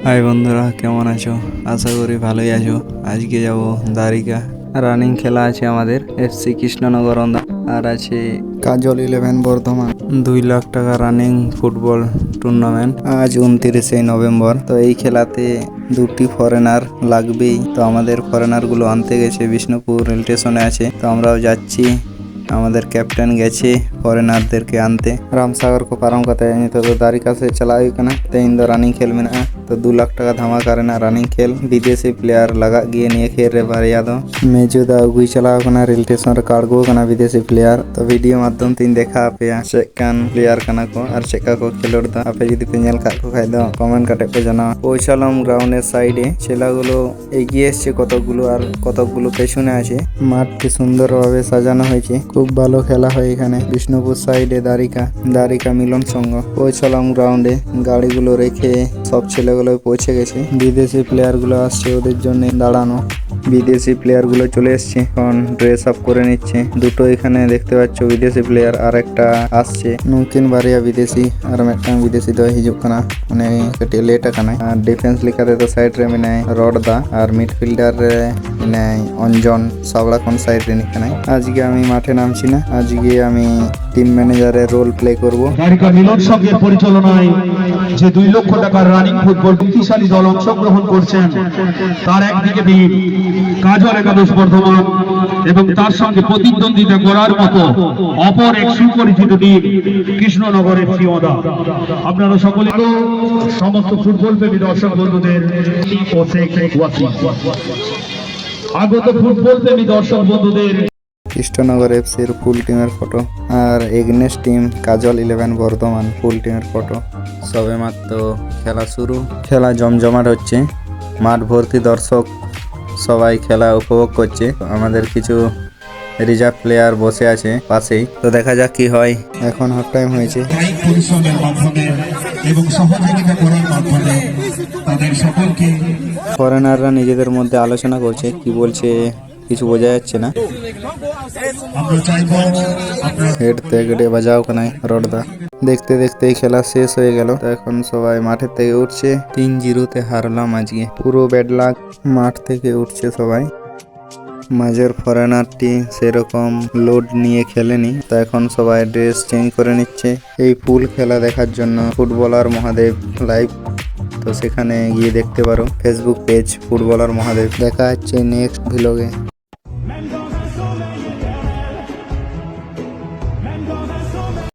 High বন্ধুরা, কেমন আছো? আশা করি ভালোই আছো। আজকে যাব দ্বারিকা। রানিং খেলা আছে আমাদের এফসি কৃষ্ণনগর আর আছে কাজল 11 বর্ধমান। 2 লাখ টাকা রানিং ফুটবল টুর্নামেন্ট আজ 29শে নভেম্বর। তো এই খেলাতে 2টি ফরেনার লাগবেই। তো আমাদের ফরেনার গুলো আনতে গেছে, বিষ্ণুপুর রেল স্টেশনে আছে। তো আমরাও যাচ্ছি। আমাদের कैप्टन गए फॉरेनर के आनते रामसागर को पारम करते हैं। तो दारिका से चला तेन दो रनिंग खेल में तो 2 लाख टका धमाका रनिंग खेल विदेशी प्लेयर लगा गए नहीं खेल रे बारिया दो मेजुदा उगुई चला रेल स्टेशन कार्गो विदेशी प्लेयर। तो वीडियो माध्यम तीन देखा पे चेकान प्लेयर कना को और चेका को खेलोड़ दा आपे जदि पे नेल को खाइ दो कमेंट काटे पे जाना। পৌঁছালাম গ্রাউন্ডের সাইডে। ছেলেগুলো এগিয়ে এসছে কতগুলো আর কতগুলো পেছনে আছে। মাঠটি সুন্দরভাবে সাজানো হয়েছে। খুব ভালো খেলা হয় এখানে। বিষ্ণুপুর সাইডে দারিকা মিলন সংঘ। পৌঁছালাম গ্রাউন্ডে, গাড়িগুলো রেখে সব ছেলেগুলো পৌঁছে গেছে। বিদেশি প্লেয়ার গুলো আসছে ওদের জন্য দাঁড়ানো। বিদেশি প্লেয়ার গুলো চলে এসছে, এখন ড্রেস আপ করে নিচ্ছে। দুটো এখানে দেখতে পাচ্ছ বিদেশি প্লেয়ার, আর একটা আসছে নুকিন বারিয়া বিদেশি আর একটা বিদেশি দো হিজুক কানা মানে কটি লেট কানা। আর ডিফেন্স লিখাতে তো সাইড রে মিনাই রডদা আর মিডফিল্ডার রে মিনাই অঞ্জন সাবড়া কোন সাইড রে নিকানাই। আজকে আমি মাঠে নামছি না, আজকে আমি টিম ম্যানেজারের রোল প্লে করব। দারিকা মিলন সংঘের পরিচালনায় যে 2 লক্ষ টাকার রানিং ফুটবল শক্তিশালী দল অংশগ্রহণ করছেন, তার একদিকে বীর কাজল একাদশ বর্ধমান এবং তার সঙ্গে প্রতিদ্বন্দ্বিতা করার মতো অপর এক সুপরিচিত টিম কৃষ্ণনগরের সিওদা। আপনারা সকলে সমস্ত ফুটবল প্রেমী দর্শক বন্ধুদের আগত ফুটবল প্রেমী দর্শক বন্ধুদের কৃষ্ণনগর এফসির ফুল টিমের ফটো আর এগনেস্ট টিম কাজল 11 বর্ধমান ফুল টিমের ফটো। সবে মাত্র খেলা শুরু, খেলা জমজমাট হচ্ছে, মাঠ ভর্তি দর্শক, সবাই খেলা উপভোগ করছে। আমাদের কিছু রিজার্ভ প্লেয়ার বসে আছে পাশেই। তো দেখা যাক কি হয়। এখন হাফ টাইম হয়েছে। ফরেনাররা নিজেদের মধ্যে আলোচনা করছে, কি বলছে কিছু বোঝা যাচ্ছে না। হেড থেকে বাজাও কানাই রডদা। দেখতে দেখতে খেলা শেষ হয়ে গেল। এখন সবাই মাঠের থেকে উঠছে। 3-0 হারলাম আজকে, পুরো ব্যাড লাক। মাঠ থেকে উঠছে সবাই। মাঝের ফরেনারটি সেরকম লোড নিয়ে খেলেনি, তো এখন সবাই ড্রেস চেঞ্জ করে নিচ্ছে এই ফুল খেলা দেখার জন্য। ফুটবলার মহাদেব লাইভ, তো সেখানে গিয়ে দেখতে পারো। Facebook page footballer Mahadev. দেখা হচ্ছে নেক্সট ভিলগে।